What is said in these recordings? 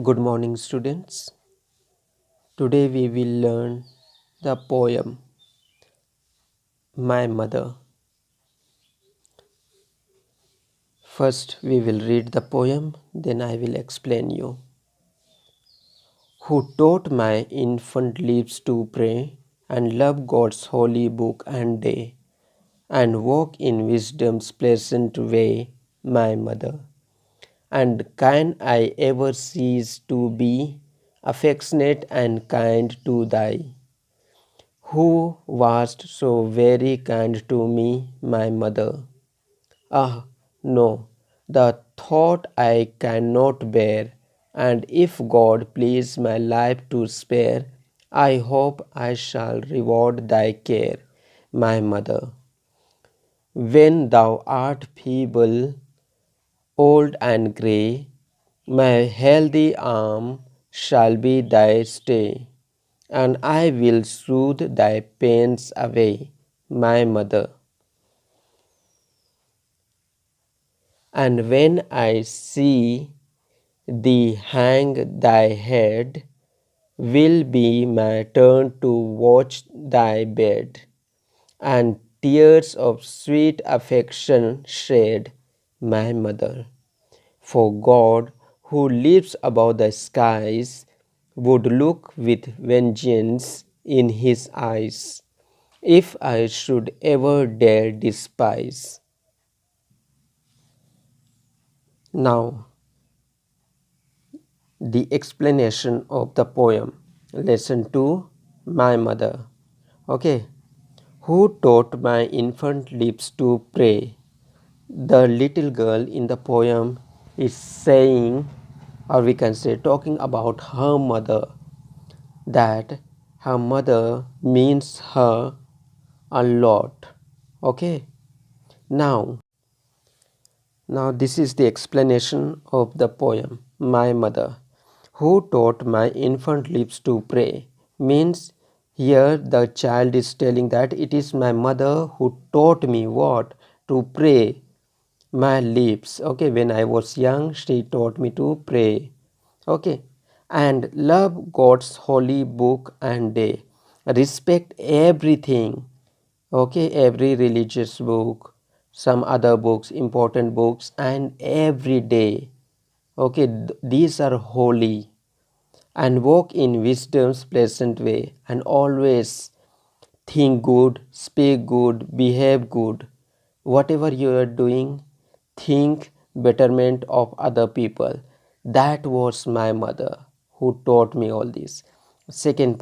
Good morning, students. Today we will learn the poem My Mother. First, we will read the poem, then I will explain you. Who taught my infant lips to pray and love God's holy book and day and walk in wisdom's pleasant way, my mother. And can I ever cease to be affectionate and kind to thee? Who wast so very kind to me, my mother? Ah, no, the thought I cannot bear, and if God please my life to spare, I hope I shall reward thy care, my mother. When thou art feeble, old and grey, my healthy arm shall be thy stay, and I will soothe thy pains away, my mother. And when I see thee hang thy head, will be my turn to watch thy bed, and tears of sweet affection shed, my mother. For God, who lives above the skies, would look with vengeance in his eyes, if I should ever dare despise. Now, the explanation of the poem. Lesson 2, My Mother. Okay. Who taught my infant lips to pray? The little girl in the poem is saying, or we can say, talking about her mother, that her mother means her a lot. Okay. Now, Now, this is the explanation of the poem, My Mother. Who taught my infant lips to pray? Means here the child is telling that it is my mother who taught me what? To pray. My lips. Okay, when I was young, she taught me to pray. Okay, and love God's holy book and day. Respect everything. Okay, every religious book, some other books, important books, and every day. Okay, these are holy, and walk in wisdom's pleasant way, and always think good, speak good, behave good. Whatever you are doing, think betterment of other people. That was my mother who taught me all this. Second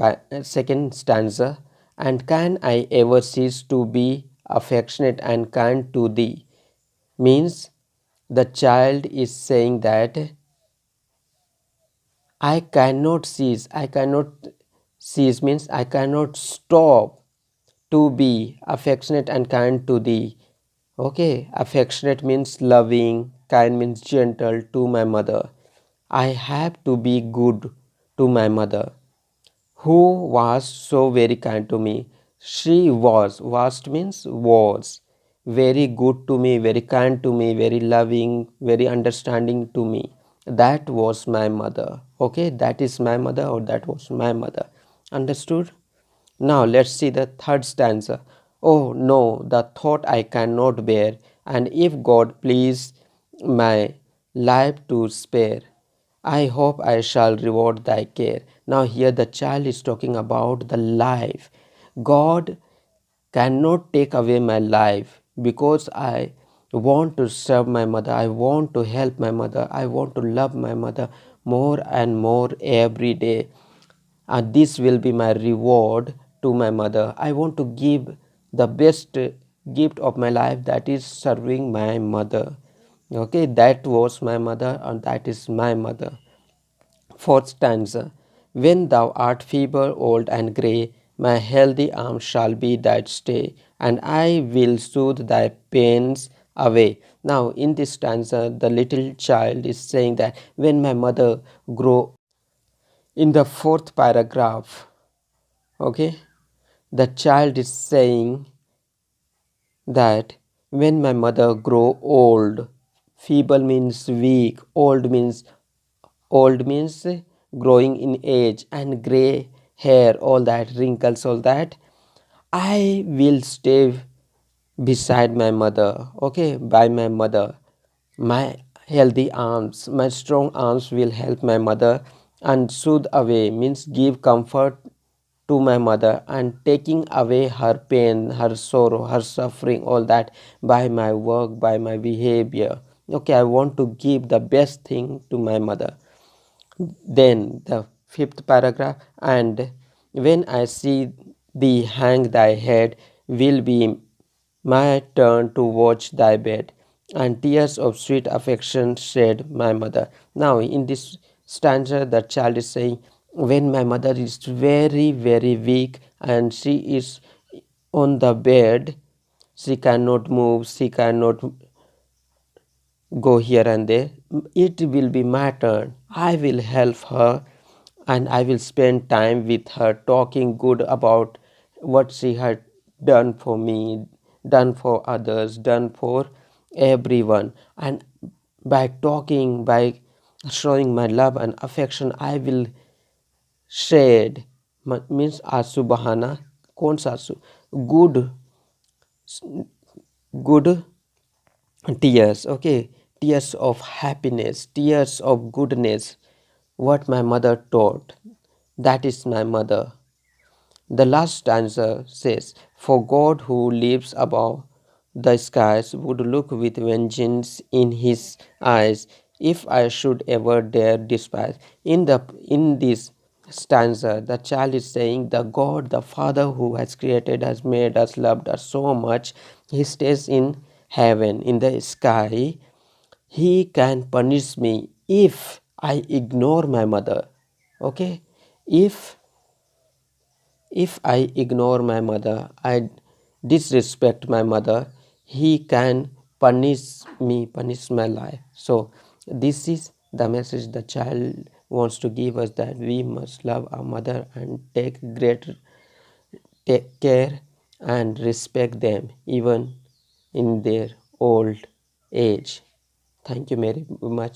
stanza. And can I ever cease to be affectionate and kind to thee? Means the child is saying that I cannot cease means I cannot stop to be affectionate and kind to thee. Okay, affectionate means loving, kind means gentle to my mother. I have to be good to my mother, who was so very kind to me. She was means was very good to me, very kind to me, very loving, very understanding to me. That was my mother. Okay, that is my mother, or that was my mother. Understood? Now let's see the third stanza. Oh no, the thought I cannot bear, and if God please my life to spare, I hope I shall reward thy care. Now here the child is talking about the life. God cannot take away my life because I want to serve my mother. I want to help my mother. I want to love my mother more and more every day. And this will be my reward to my mother. I want to give the best gift of my life, that is serving my mother. Okay, that was my mother, and that is my mother. Fourth stanza. When thou art feeble, old and grey, my healthy arm shall be thy stay, and I will soothe thy pains away. Now in this stanza the little child is saying that when my mother grow, in the fourth paragraph, okay, the child is saying that when my mother grow old, feeble means weak, old means Old means growing in age, and gray hair, all that, wrinkles, all that. I will stay beside my mother, okay, by my mother. My healthy arms, my strong arms will help my mother and soothe away, means give comfort to my mother, and taking away her pain, her sorrow, her suffering, all that, by my work, by my behavior. Okay, I want to give the best thing to my mother. Then the fifth paragraph, and when I see thee hang thy head, will be my turn to watch thy bed, and tears of sweet affection shed my mother. Now, in this stanza, the child is saying, when my mother is very, very weak and she is on the bed, she cannot move, she cannot go here and there, it will be my turn. I will help her and I will spend time with her, talking good about what she had done for me, done for others, done for everyone. And by talking, by showing my love and affection, I will shed, means आंसू बहाना, कौन सा आंसू, good, good tears, okay, tears of happiness, tears of goodness, what my mother taught. That is my mother. The last stanza says, for God who lives above the skies would look with vengeance in his eyes if I should ever dare despise. In this stanza, the child is saying, the God, the Father who has created us, made us, loved us so much, he stays in heaven, in the sky. He can punish me if I ignore my mother. Okay? If I ignore my mother, I disrespect my mother, he can punish me, punish my life. So this is the message the child wants to give us, that we must love our mother and take care and respect them even in their old age. Thank you very much.